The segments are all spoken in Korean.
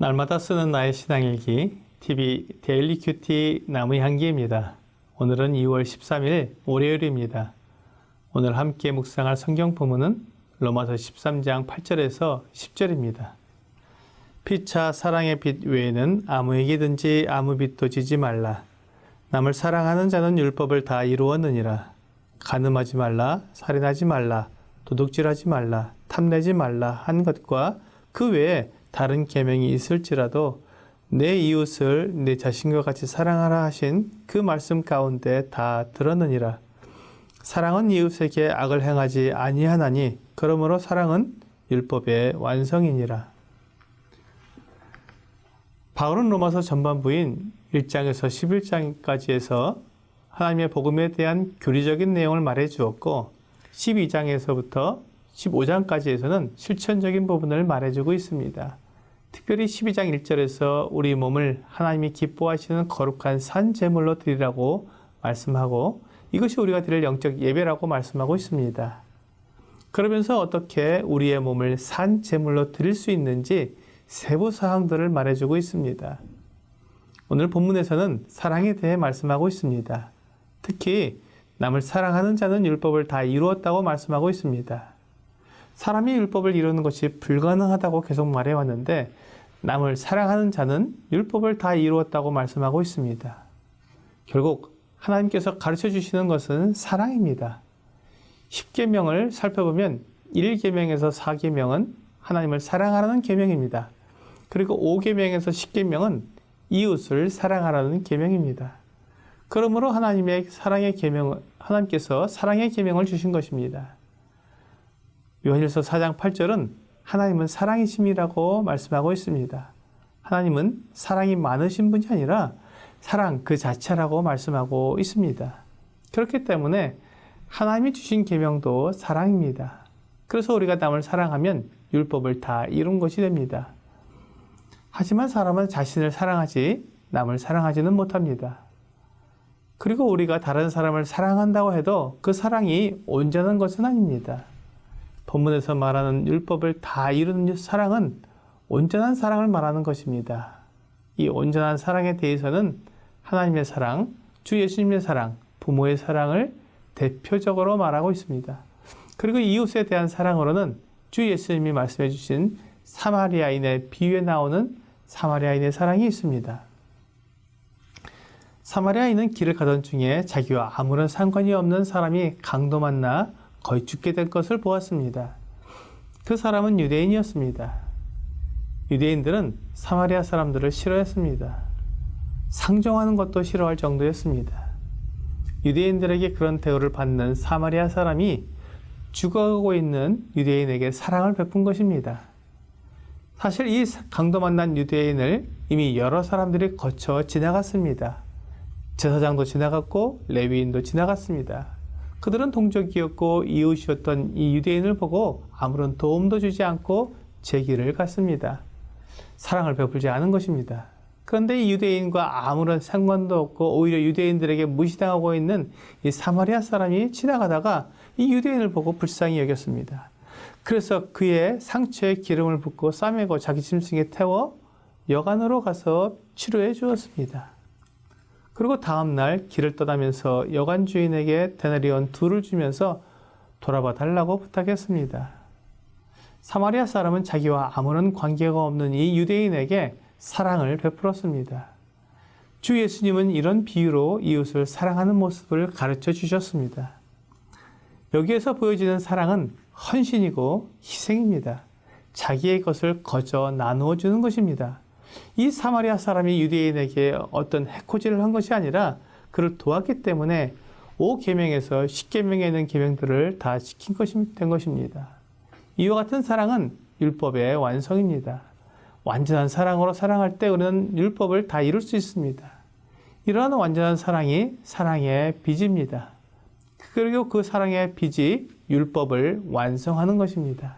날마다 쓰는 나의 신앙일기 TV 데일리 큐티 나무의 향기입니다. 오늘은 2월 13일 월요일입니다. 오늘 함께 묵상할 성경 본문은 로마서 13장 8절에서 10절입니다. 피차 사랑의 빛 외에는 아무에게든지 아무 빚도 지지 말라. 남을 사랑하는 자는 율법을 다 이루었느니라. 간음하지 말라, 살인하지 말라, 도둑질하지 말라, 탐내지 말라 한 것과 그 외에 다른 계명이 있을지라도 내 이웃을 내 자신과 같이 사랑하라 하신 그 말씀 가운데 다 들었느니라. 사랑은 이웃에게 악을 행하지 아니하나니 그러므로 사랑은 율법의 완성이니라. 바울은 로마서 전반부인 1장에서 11장까지에서 하나님의 복음에 대한 교리적인 내용을 말해 주었고 12장에서부터 15장까지에서는 실천적인 부분을 말해주고 있습니다. 특별히 12장 1절에서 우리 몸을 하나님이 기뻐하시는 거룩한 산 제물로 드리라고 말씀하고 이것이 우리가 드릴 영적 예배라고 말씀하고 있습니다. 그러면서 어떻게 우리의 몸을 산 제물로 드릴 수 있는지 세부 사항들을 말해주고 있습니다. 오늘 본문에서는 사랑에 대해 말씀하고 있습니다. 특히 남을 사랑하는 자는 율법을 다 이루었다고 말씀하고 있습니다. 사람이 율법을 이루는 것이 불가능하다고 계속 말해왔는데 남을 사랑하는 자는 율법을 다 이루었다고 말씀하고 있습니다. 결국 하나님께서 가르쳐 주시는 것은 사랑입니다. 10계명을 살펴보면 1계명에서 4계명은 하나님을 사랑하라는 계명입니다. 그리고 5계명에서 10계명은 이웃을 사랑하라는 계명입니다. 그러므로 하나님께서 사랑의 계명을 주신 것입니다. 요한일서 4장 8절은 하나님은 사랑이심이라고 말씀하고 있습니다. 하나님은 사랑이 많으신 분이 아니라 사랑 그 자체라고 말씀하고 있습니다. 그렇기 때문에 하나님이 주신 계명도 사랑입니다. 그래서 우리가 남을 사랑하면 율법을 다 이룬 것이 됩니다. 하지만 사람은 자신을 사랑하지 남을 사랑하지는 못합니다. 그리고 우리가 다른 사람을 사랑한다고 해도 그 사랑이 온전한 것은 아닙니다. 본문에서 말하는 율법을 다 이루는 사랑은 온전한 사랑을 말하는 것입니다. 이 온전한 사랑에 대해서는 하나님의 사랑, 주 예수님의 사랑, 부모의 사랑을 대표적으로 말하고 있습니다. 그리고 이웃에 대한 사랑으로는 주 예수님이 말씀해 주신 사마리아인의 비유에 나오는 사마리아인의 사랑이 있습니다. 사마리아인은 길을 가던 중에 자기와 아무런 상관이 없는 사람이 강도 만나 거의 죽게 된 것을 보았습니다. 그 사람은 유대인이었습니다. 유대인들은 사마리아 사람들을 싫어했습니다. 상종하는 것도 싫어할 정도였습니다. 유대인들에게 그런 대우를 받는 사마리아 사람이 죽어가고 있는 유대인에게 사랑을 베푼 것입니다. 사실 이 강도 만난 유대인을 이미 여러 사람들이 거쳐 지나갔습니다. 제사장도 지나갔고 레위인도 지나갔습니다. 그들은 동족이었고 이웃이었던 이 유대인을 보고 아무런 도움도 주지 않고 제 길을 갔습니다. 사랑을 베풀지 않은 것입니다. 그런데 이 유대인과 아무런 상관도 없고 오히려 유대인들에게 무시당하고 있는 이 사마리아 사람이 지나가다가 이 유대인을 보고 불쌍히 여겼습니다. 그래서 그의 상처에 기름을 붓고 싸매고 자기 짐승에 태워 여관으로 가서 치료해 주었습니다. 그리고 다음날 길을 떠나면서 여관 주인에게 데나리온 2를 주면서 돌아봐 달라고 부탁했습니다. 사마리아 사람은 자기와 아무런 관계가 없는 이 유대인에게 사랑을 베풀었습니다. 주 예수님은 이런 비유로 이웃을 사랑하는 모습을 가르쳐 주셨습니다. 여기에서 보여지는 사랑은 헌신이고 희생입니다. 자기의 것을 거저 나누어 주는 것입니다. 이 사마리아 사람이 유대인에게 어떤 해코지를 한 것이 아니라 그를 도왔기 때문에 5계명에서 10계명에 있는 계명들을 다 지킨 것이 된 것입니다. 이와 같은 사랑은 율법의 완성입니다. 완전한 사랑으로 사랑할 때 우리는 율법을 다 이룰 수 있습니다. 이러한 완전한 사랑이 사랑의 빚입니다. 그리고 그 사랑의 빚이 율법을 완성하는 것입니다.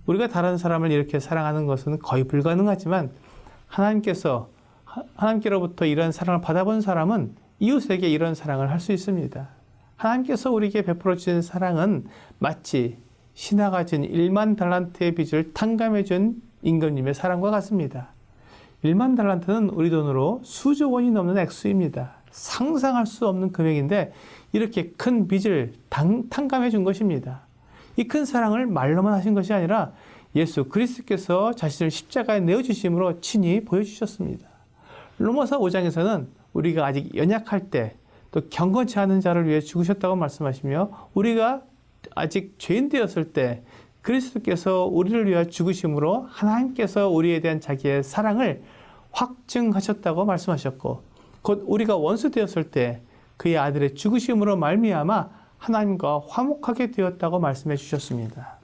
우리가 다른 사람을 이렇게 사랑하는 것은 거의 불가능하지만 하나님께로부터 이런 사랑을 받아본 사람은 이웃에게 이런 사랑을 할 수 있습니다. 하나님께서 우리에게 베풀어 주신 사랑은 마치 신하가 진 1만 달란트의 빚을 탕감해 준 임금님의 사랑과 같습니다. 1만 달란트는 우리 돈으로 수조 원이 넘는 액수입니다. 상상할 수 없는 금액인데 이렇게 큰 빚을 탕감해 준 것입니다. 이 큰 사랑을 말로만 하신 것이 아니라 예수 그리스도께서 자신을 십자가에 내어주심으로 친히 보여주셨습니다. 로마서 5장에서는 우리가 아직 연약할 때 또 경건치 않은 자를 위해 죽으셨다고 말씀하시며 우리가 아직 죄인 되었을 때 그리스도께서 우리를 위하여 죽으심으로 하나님께서 우리에 대한 자기의 사랑을 확증하셨다고 말씀하셨고 곧 우리가 원수 되었을 때 그의 아들의 죽으심으로 말미암아 하나님과 화목하게 되었다고 말씀해 주셨습니다.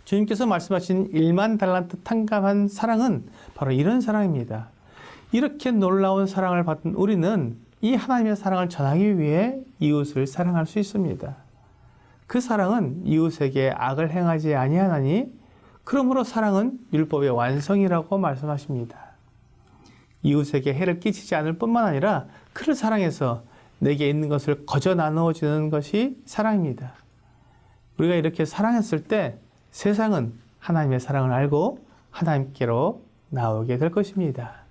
주님께서 말씀하신 1만 달란트 탕감한 사랑은 바로 이런 사랑입니다. 이렇게 놀라운 사랑을 받은 우리는 이 하나님의 사랑을 전하기 위해 이웃을 사랑할 수 있습니다. 그 사랑은 이웃에게 악을 행하지 아니하나니 그러므로 사랑은 율법의 완성이라고 말씀하십니다. 이웃에게 해를 끼치지 않을 뿐만 아니라 그를 사랑해서 내게 있는 것을 거저 나누어 주는 것이 사랑입니다. 우리가 이렇게 사랑했을 때 세상은 하나님의 사랑을 알고 하나님께로 나오게 될 것입니다.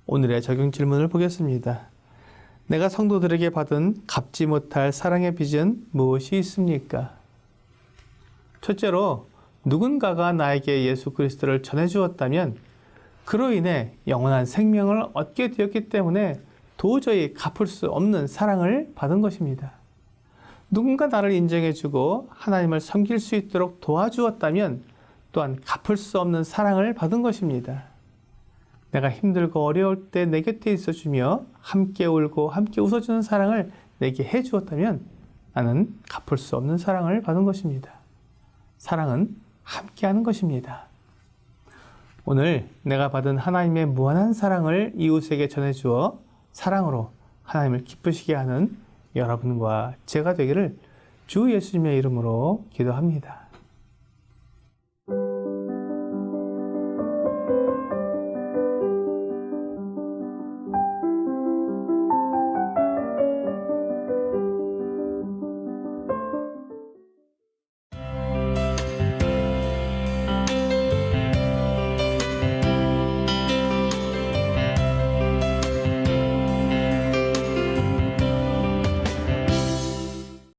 오늘의 적용 질문을 보겠습니다. 내가 성도들에게 받은 갚지 못할 사랑의 빚은 무엇이 있습니까? 첫째로 누군가가 나에게 예수 그리스도를 전해주었다면 그로 인해 영원한 생명을 얻게 되었기 때문에 도저히 갚을 수 없는 사랑을 받은 것입니다. 누군가 나를 인정해주고 하나님을 섬길 수 있도록 도와주었다면 또한 갚을 수 없는 사랑을 받은 것입니다. 내가 힘들고 어려울 때 내 곁에 있어주며 함께 울고 함께 웃어주는 사랑을 내게 해주었다면 나는 갚을 수 없는 사랑을 받은 것입니다. 사랑은 함께하는 것입니다. 오늘 내가 받은 하나님의 무한한 사랑을 이웃에게 전해주어 사랑으로 하나님을 기쁘시게 하는 여러분과 제가 되기를 주 예수님의 이름으로 기도합니다.